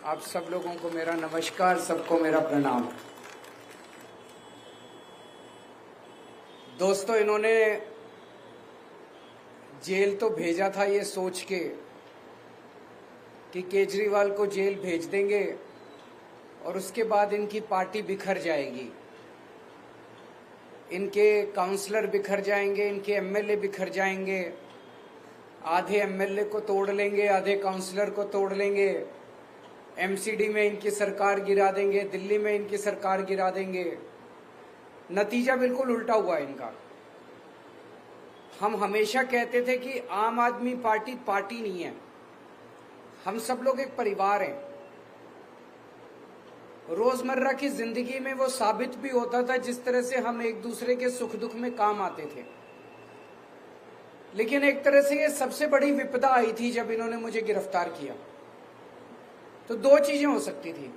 आप सब लोगों को मेरा नमस्कार, सबको मेरा प्रणाम। दोस्तों, इन्होंने जेल तो भेजा था ये सोच के कि केजरीवाल को जेल भेज देंगे और उसके बाद इनकी पार्टी बिखर जाएगी, इनके काउंसलर बिखर जाएंगे, इनके एमएलए बिखर जाएंगे, आधे एमएलए को तोड़ लेंगे, आधे काउंसलर को तोड़ लेंगे, एमसीडी में इनकी सरकार गिरा देंगे, दिल्ली में इनकी सरकार गिरा देंगे। नतीजा बिल्कुल उल्टा हुआ इनका। हम हमेशा कहते थे कि आम आदमी पार्टी पार्टी नहीं है, हम सब लोग एक परिवार हैं। रोजमर्रा की जिंदगी में वो साबित भी होता था, जिस तरह से हम एक दूसरे के सुख दुख में काम आते थे। लेकिन एक तरह से ये सबसे बड़ी विपदा आई थी जब इन्होंने मुझे गिरफ्तार किया। तो दो चीजें हो सकती थी,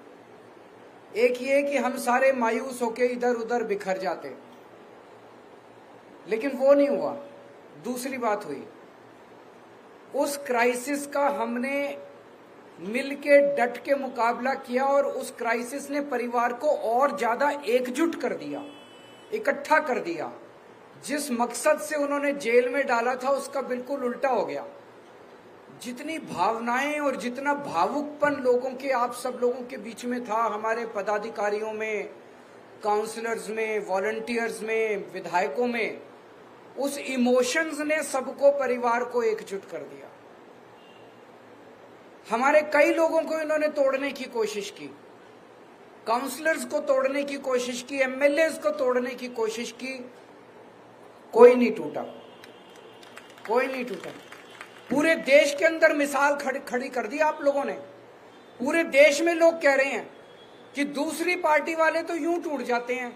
एक ये कि हम सारे मायूस होके इधर उधर बिखर जाते, लेकिन वो नहीं हुआ। दूसरी बात हुई, उस क्राइसिस का हमने मिलके डट के मुकाबला किया और उस क्राइसिस ने परिवार को और ज्यादा एकजुट कर दिया, इकट्ठा कर दिया। जिस मकसद से उन्होंने जेल में डाला था उसका बिल्कुल उल्टा हो गया। जितनी भावनाएं और जितना भावुकपन लोगों के, आप सब लोगों के बीच में था, हमारे पदाधिकारियों में, काउंसलर्स में, वॉलंटियर्स में, विधायकों में, उस इमोशंस ने सबको, परिवार को एकजुट कर दिया। हमारे कई लोगों को इन्होंने तोड़ने की कोशिश की, काउंसलर्स को तोड़ने की कोशिश की, एमएलए को तोड़ने की कोशिश की, कोई नहीं टूटा, कोई नहीं टूटा। पूरे देश के अंदर मिसाल खड़ी कर दी आप लोगों ने। पूरे देश में लोग कह रहे हैं कि दूसरी पार्टी वाले तो यूं टूट जाते हैं।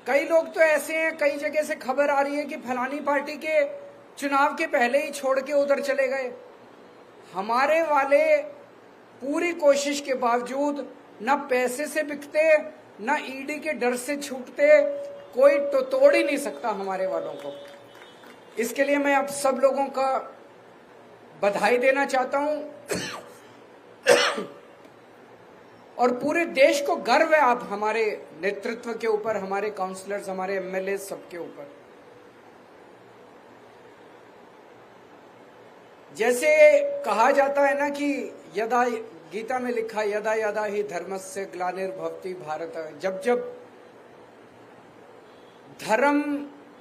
कई लोग तो ऐसे हैं, कई जगह से खबर आ रही है कि फलानी पार्टी के चुनाव के पहले ही छोड़ के उधर चले गए। हमारे वाले पूरी कोशिश के बावजूद न पैसे से बिकते, न ईडी के डर से छूटते, कोई तो तोड़ ही नहीं सकता हमारे वालों को। इसके लिए मैं आप सब लोगों का बधाई देना चाहता हूं और पूरे देश को गर्व है आप हमारे नेतृत्व के ऊपर, हमारे काउंसलर्स, हमारे एमएलए, सबके ऊपर। जैसे कहा जाता है ना कि यदा, गीता में लिखा, यदा यदा ही धर्मस्य ग्लानिर्भवति भारत। जब जब धर्म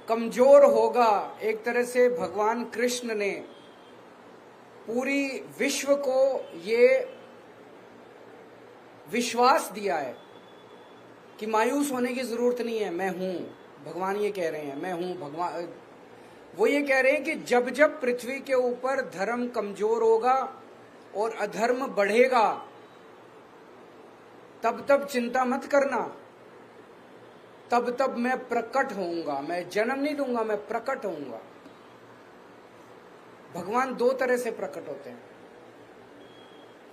कमजोर होगा, एक तरह से भगवान कृष्ण ने पूरी विश्व को ये विश्वास दिया है कि मायूस होने की जरूरत नहीं है, मैं हूं। भगवान ये कह रहे हैं, मैं हूं भगवान। वो ये कह रहे हैं कि जब जब पृथ्वी के ऊपर धर्म कमजोर होगा और अधर्म बढ़ेगा, तब तब चिंता मत करना, तब तब मैं प्रकट होऊंगा। मैं जन्म नहीं दूंगा, मैं प्रकट होऊंगा। भगवान दो तरह से प्रकट होते हैं।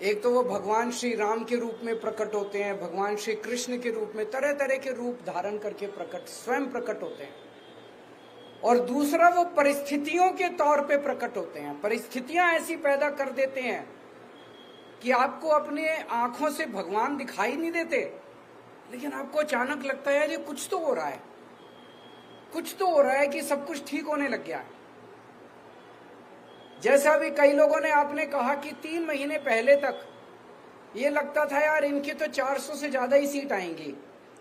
एक तो वो भगवान श्री राम के रूप में प्रकट होते हैं, भगवान श्री कृष्ण के रूप में, तरह तरह के रूप धारण करके स्वयं प्रकट होते हैं। और दूसरा वो परिस्थितियों के तौर पे प्रकट होते हैं। परिस्थितियां ऐसी पैदा कर देते हैं कि आपको अपने आंखों से भगवान दिखाई नहीं देते, लेकिन आपको अचानक लगता है यार ये कुछ तो हो रहा है, कुछ तो हो रहा है, कि सब कुछ ठीक होने लग गया है। जैसा भी कई लोगों ने, आपने कहा कि 3 महीने पहले तक ये लगता था यार इनकी तो 400 से ज्यादा ही सीट आएंगी।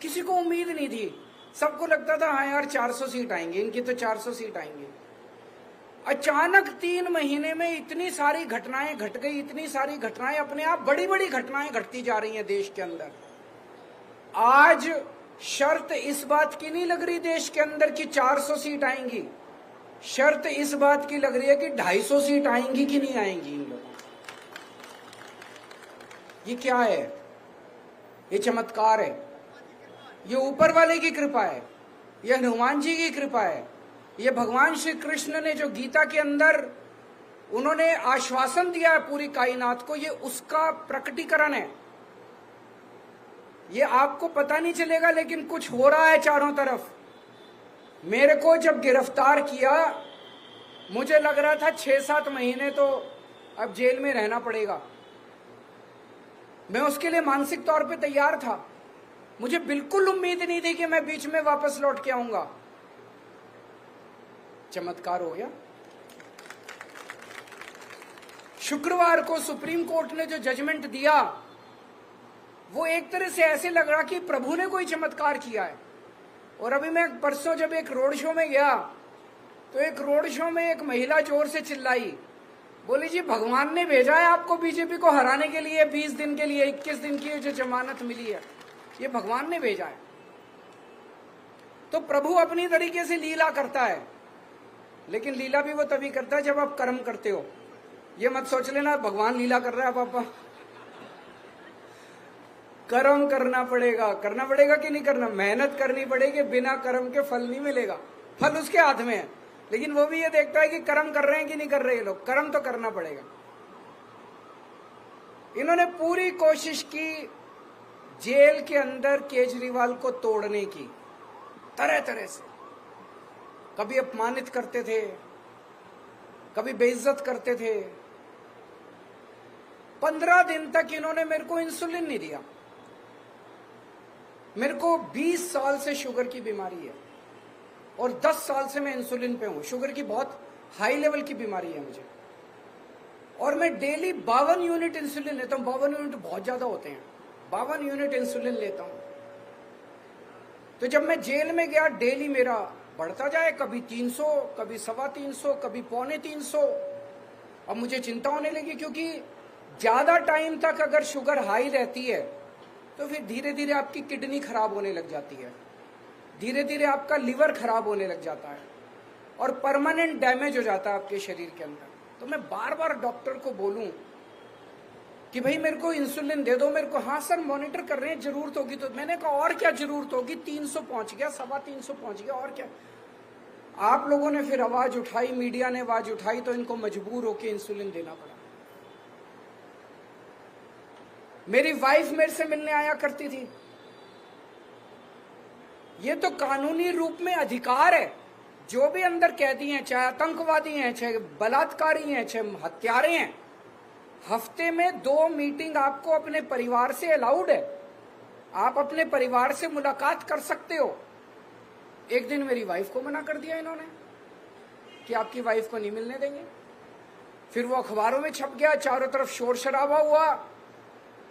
किसी को उम्मीद नहीं थी, सबको लगता था हाँ यार 400 सीट आएंगी, इनकी तो 400 सीट आएंगी। अचानक 3 महीने में इतनी सारी घटनाएं घट गई, इतनी सारी घटनाएं, अपने आप बड़ी बड़ी घटनाएं घटती जा रही हैं देश के अंदर। आज शर्त इस बात की नहीं लग रही देश के अंदर कि 400 सीट आएंगी, शर्त इस बात की लग रही है कि 250 सीट आएंगी कि नहीं आएंगी इन लोगों। ये क्या है? ये चमत्कार है, ये ऊपर वाले की कृपा है, ये हनुमान जी की कृपा है, ये भगवान श्री कृष्ण ने जो गीता के अंदर उन्होंने आश्वासन दिया है पूरी कायनात को, ये उसका प्रकटीकरण है। ये आपको पता नहीं चलेगा, लेकिन कुछ हो रहा है चारों तरफ। मेरे को जब गिरफ्तार किया, मुझे लग रहा था 6-7 महीने तो अब जेल में रहना पड़ेगा। मैं उसके लिए मानसिक तौर पे तैयार था। मुझे बिल्कुल उम्मीद नहीं थी कि मैं बीच में वापस लौट के आऊंगा। चमत्कार हो गया। शुक्रवार को सुप्रीम कोर्ट ने जो जजमेंट दिया वो एक तरह से ऐसे लग रहा कि प्रभु ने कोई चमत्कार किया है। और अभी मैं परसों जब एक रोड शो में गया तो एक रोड शो में एक महिला जोर से चिल्लाई, बोली जी भगवान ने भेजा है आपको बीजेपी को हराने के लिए। 20 दिन के लिए 21 दिन की जो जमानत मिली है ये भगवान ने भेजा है। तो प्रभु अपनी तरीके से लीला करता है, लेकिन लीला भी वो तभी करता है जब आप कर्म करते हो। ये मत सोच लेना भगवान लीला कर रहा है पापा। कर्म करना पड़ेगा कि नहीं करना, मेहनत करनी पड़ेगी। बिना कर्म के फल नहीं मिलेगा, फल उसके हाथ में है। लेकिन वो भी ये देखता है कि कर्म कर रहे हैं कि नहीं कर रहे हैं लोग। कर्म तो करना पड़ेगा। इन्होंने पूरी कोशिश की जेल के अंदर केजरीवाल को तोड़ने की, तरह तरह से। कभी अपमानित करते थे, कभी बेइज्जत करते थे। 15 दिन तक इन्होंने मेरे को इंसुलिन नहीं दिया। मेरे को 20 साल से शुगर की बीमारी है और 10 साल से मैं इंसुलिन पे हूं। शुगर की बहुत हाई लेवल की बीमारी है मुझे, और मैं डेली 52 यूनिट इंसुलिन लेता हूं। 52 यूनिट बहुत ज्यादा होते हैं। 52 यूनिट इंसुलिन लेता हूं। तो जब मैं जेल में गया, डेली मेरा बढ़ता जाए, कभी 300, कभी 325, कभी 350। अब मुझे चिंता होने लगी, क्योंकि ज्यादा टाइम तक अगर शुगर हाई रहती है तो फिर धीरे धीरे आपकी किडनी खराब होने लग जाती है, धीरे धीरे आपका लिवर खराब होने लग जाता है और परमानेंट डैमेज हो जाता है आपके शरीर के अंदर। तो मैं बार बार डॉक्टर को बोलूं कि भाई मेरे को इंसुलिन दे दो, मेरे को। हाँ सर मॉनिटर कर रहे हैं, जरूरत होगी तो। मैंने कहा और क्या जरूरत होगी, 300 पहुंच गया, 325 पहुंच गया, और क्या। आप लोगों ने फिर आवाज उठाई, मीडिया ने आवाज उठाई, तो इनको मजबूर होकर इंसुलिन देना पड़ा। मेरी वाइफ मेरे से मिलने आया करती थी। ये तो कानूनी रूप में अधिकार है। जो भी अंदर कैदी हैं, चाहे आतंकवादी हैं, चाहे बलात्कारी हैं, चाहे हत्यारे हैं, हफ्ते में 2 मीटिंग आपको अपने परिवार से अलाउड है। आप अपने परिवार से मुलाकात कर सकते हो। एक दिन मेरी वाइफ को मना कर दिया इन्होंने कि आपकी वाइफ को नहीं मिलने देंगे। फिर वो अखबारों में छप गया, चारों तरफ शोर शराबा हुआ।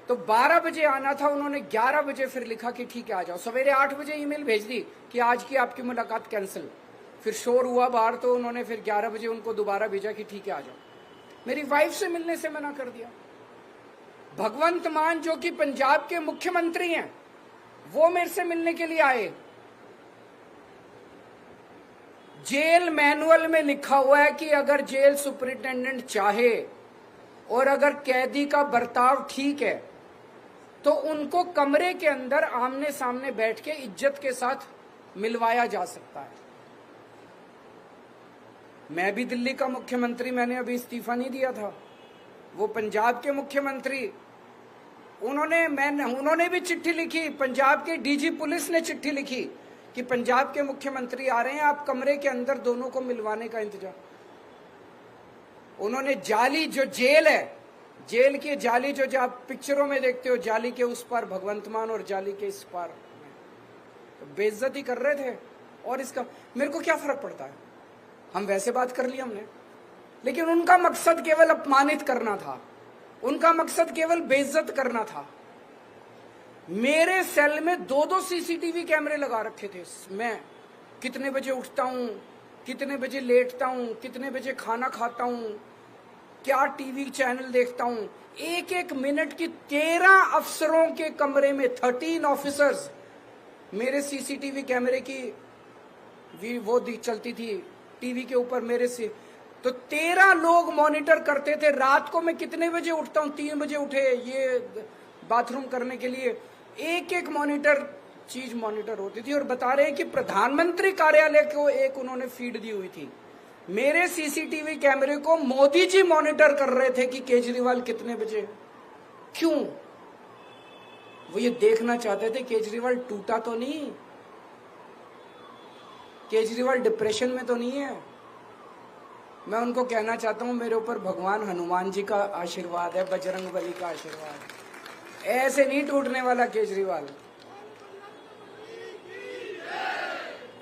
तो 12 बजे आना था, उन्होंने 11 बजे फिर लिखा कि ठीक है आ जाओ। सवेरे 8 बजे ईमेल भेज दी कि आज की आपकी मुलाकात कैंसिल। फिर शोर हुआ बाहर, तो उन्होंने फिर 11 बजे उनको दोबारा भेजा कि ठीक है आ जाओ। मेरी वाइफ से मिलने से मना कर दिया। भगवंत मान जो कि पंजाब के मुख्यमंत्री हैं, वो मेरे से मिलने के लिए आए। जेल मैनुअल में लिखा हुआ है कि अगर जेल सुपरिटेंडेंट चाहे और अगर कैदी का बर्ताव ठीक है तो उनको कमरे के अंदर आमने सामने बैठ के इज्जत के साथ मिलवाया जा सकता है। मैं भी दिल्ली का मुख्यमंत्री, मैंने अभी इस्तीफा नहीं दिया था। वो पंजाब के मुख्यमंत्री, उन्होंने भी चिट्ठी लिखी। पंजाब के डीजी पुलिस ने चिट्ठी लिखी कि पंजाब के मुख्यमंत्री आ रहे हैं, आप कमरे के अंदर दोनों को मिलवाने का इंतजाम। उन्होंने जाली जो जेल है, जेल की जाली जो आप पिक्चरों में देखते हो, जाली के उस पार भगवंत मान और जाली के इस पार, तो बेइज्जती कर रहे थे। और इसका मेरे को क्या फर्क पड़ता है, हम वैसे बात कर ली हमने। लेकिन उनका मकसद केवल अपमानित करना था, उनका मकसद केवल बेइज्जत करना था। मेरे सेल में 2-2 सीसीटीवी कैमरे लगा रखे थे। मैं कितने बजे उठता हूं, कितने बजे लेटता हूं, कितने बजे खाना खाता हूं, क्या टीवी चैनल देखता हूं, एक एक मिनट की 13 अफसरों के कमरे में 13 ऑफिसर्स मेरे सीसीटीवी कैमरे की वो चलती थी टीवी के ऊपर मेरे से। तो 13 लोग मॉनिटर करते थे। रात को मैं कितने बजे उठता हूं, 3 बजे उठे ये बाथरूम करने के लिए, एक एक चीज मॉनिटर होती थी। और बता रहे हैं कि प्रधानमंत्री कार्यालय को एक उन्होंने फीड दी हुई थी। मेरे सीसीटीवी कैमरे को मोदी जी मॉनिटर कर रहे थे कि केजरीवाल कितने बजे। क्यों? वो ये देखना चाहते थे केजरीवाल टूटा तो नहीं, केजरीवाल डिप्रेशन में तो नहीं है। मैं उनको कहना चाहता हूं मेरे ऊपर भगवान हनुमान जी का आशीर्वाद है, बजरंग बली का आशीर्वाद है। ऐसे नहीं टूटने वाला केजरीवाल,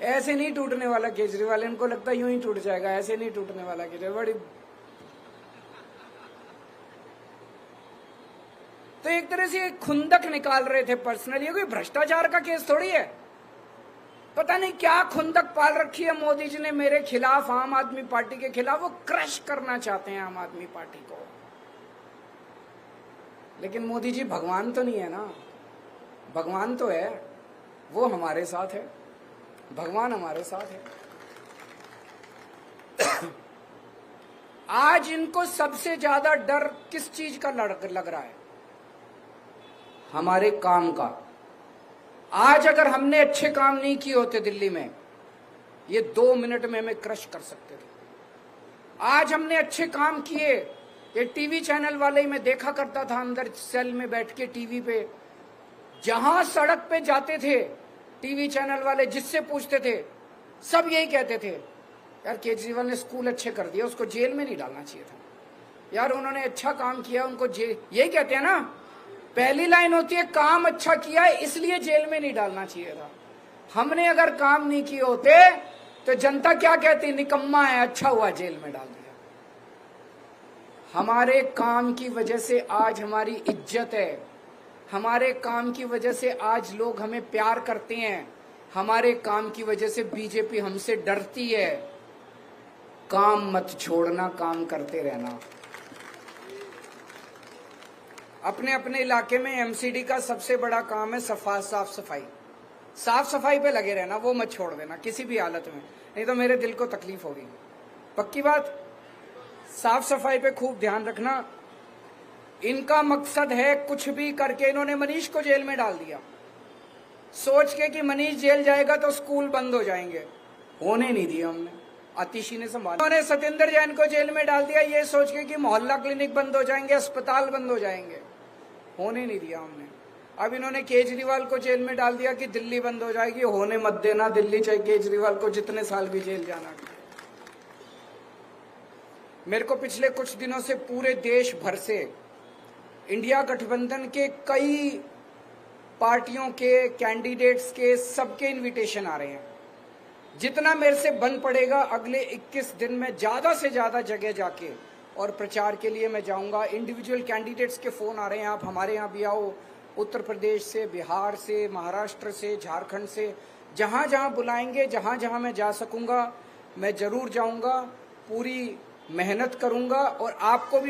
ऐसे नहीं टूटने वाला केजरीवाल। इनको लगता है यूं ही टूट जाएगा, ऐसे नहीं टूटने वाला केजरीवाल। बड़ी तो एक तरह से खुंदक निकाल रहे थे पर्सनली। ये कोई भ्रष्टाचार का केस थोड़ी है। पता नहीं क्या खुंदक पाल रखी है मोदी जी ने मेरे खिलाफ, आम आदमी पार्टी के खिलाफ। वो क्रश करना चाहते हैं आम आदमी पार्टी को। लेकिन मोदी जी भगवान तो नहीं है ना, भगवान तो है, वो हमारे साथ है, भगवान हमारे साथ है। आज इनको सबसे ज्यादा डर किस चीज का लग रहा है? हमारे काम का। आज अगर हमने अच्छे काम नहीं किए होते दिल्ली में, ये 2 मिनट में हमें क्रश कर सकते थे। आज हमने अच्छे काम किए। ये टीवी चैनल वाले ही मैं देखा करता था अंदर सेल में बैठ के टीवी पे, जहां सड़क पे जाते थे टीवी चैनल वाले, जिससे पूछते थे सब यही कहते थे, यार केजरीवाल ने स्कूल अच्छे कर दिया, उसको जेल में नहीं डालना चाहिए था, यार उन्होंने अच्छा काम किया, उनको जेल, यही कहते हैं ना। पहली लाइन होती है काम अच्छा किया है इसलिए जेल में नहीं डालना चाहिए था। हमने अगर काम नहीं किए होते तो जनता क्या कहती, निकम्मा है, अच्छा हुआ जेल में डाल दिया। हमारे काम की वजह से आज हमारी इज्जत है, हमारे काम की वजह से आज लोग हमें प्यार करते हैं, हमारे काम की वजह से बीजेपी हमसे डरती है। काम मत छोड़ना, काम करते रहना। अपने अपने इलाके में एमसीडी का सबसे बड़ा काम है साफ सफाई। साफ सफाई पे लगे रहना, वो मत छोड़ देना किसी भी हालत में, नहीं तो मेरे दिल को तकलीफ होगी। पक्की बात, साफ सफाई पे खूब ध्यान रखना। इनका मकसद है कुछ भी करके, इन्होंने मनीष को जेल में डाल दिया सोच के कि मनीष जेल जाएगा तो स्कूल बंद हो जाएंगे, होने नहीं दिया हमने, आतिशी ने संभाला। उन्होंने सत्येंद्र जैन को जेल में डाल दिया ये सोच के कि मोहल्ला क्लिनिक बंद हो जाएंगे, अस्पताल बंद हो जाएंगे, होने नहीं दिया हमने। अब इन्होंने केजरीवाल को जेल में डाल दिया कि दिल्ली बंद हो जाएगी, होने मत देना दिल्ली, चाहे केजरीवाल को जितने साल भी जेल जाना। मेरे को पिछले कुछ दिनों से पूरे देश भर से इंडिया गठबंधन के कई पार्टियों के कैंडिडेट्स के सबके इनविटेशन आ रहे हैं। जितना मेरे से बन पड़ेगा अगले 21 दिन में ज्यादा से ज्यादा जगह जाके और प्रचार के लिए मैं जाऊंगा। इंडिविजुअल कैंडिडेट्स के फोन आ रहे हैं, आप हमारे यहाँ भी आओ, उत्तर प्रदेश से, बिहार से, महाराष्ट्र से, झारखंड से, जहां जहां बुलाएंगे, जहां जहां मैं जा सकूंगा मैं जरूर जाऊंगा, पूरी मेहनत करूंगा और आपको भी